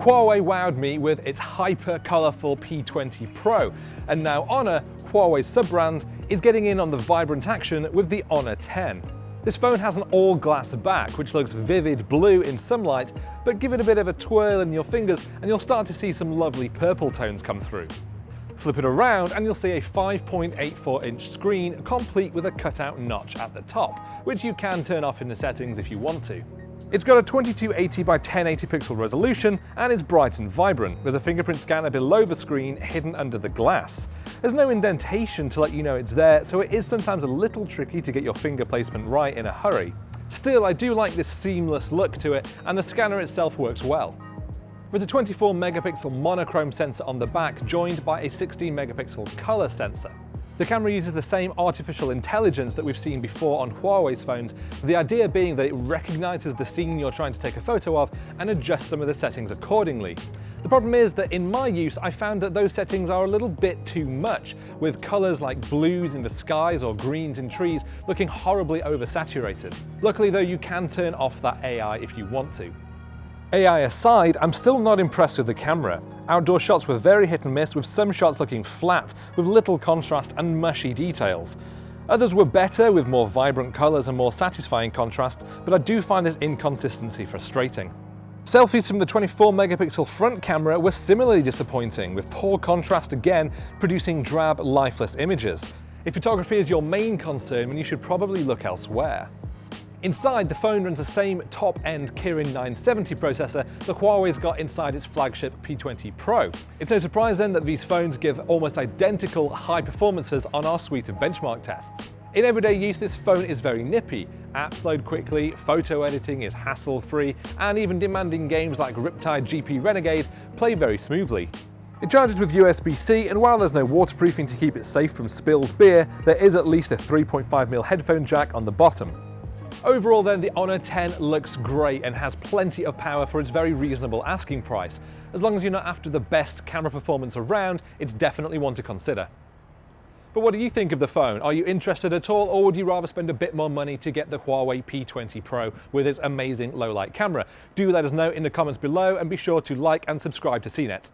Huawei wowed me with its hyper-colourful P20 Pro, and now Honor, Huawei's sub-brand, is getting in on the vibrant action with the Honor 10. This phone has an all-glass back, which looks vivid blue in some light, but give it a bit of a twirl in your fingers and you'll start to see some lovely purple tones come through. Flip it around and you'll see a 5.84-inch screen, complete with a cutout notch at the top, which you can turn off in the settings if you want to. It's got a 2280 by 1080 pixel resolution and is bright and vibrant. There's a fingerprint scanner below the screen hidden under the glass. There's no indentation to let you know it's there, so it is sometimes a little tricky to get your finger placement right in a hurry. Still, I do like this seamless look to it, and the scanner itself works well. There's a 24 megapixel monochrome sensor on the back, joined by a 16 megapixel color sensor. The camera uses the same artificial intelligence that we've seen before on Huawei's phones, the idea being that it recognizes the scene you're trying to take a photo of and adjusts some of the settings accordingly. The problem is that in my use, I found that those settings are a little bit too much, with colors like blues in the skies or greens in trees looking horribly oversaturated. Luckily though, you can turn off that AI if you want to. AI aside, I'm still not impressed with the camera. Outdoor shots were very hit and miss, with some shots looking flat, with little contrast and mushy details. Others were better, with more vibrant colours and more satisfying contrast, but I do find this inconsistency frustrating. Selfies from the 24 megapixel front camera were similarly disappointing, with poor contrast again, producing drab, lifeless images. If photography is your main concern, then you should probably look elsewhere. Inside, the phone runs the same top-end Kirin 970 processor that Huawei's got inside its flagship P20 Pro. It's no surprise then that these phones give almost identical high performances on our suite of benchmark tests. In everyday use, this phone is very nippy. Apps load quickly, photo editing is hassle-free, and even demanding games like Riptide GP Renegade play very smoothly. It charges with USB-C, and while there's no waterproofing to keep it safe from spilled beer, there is at least a 3.5mm headphone jack on the bottom. Overall then, the Honor 10 looks great and has plenty of power for its very reasonable asking price. As long as you're not after the best camera performance around, it's definitely one to consider. But what do you think of the phone? Are you interested at all, or would you rather spend a bit more money to get the Huawei P20 Pro with its amazing low light camera? Do let us know in the comments below, and be sure to like and subscribe to CNET.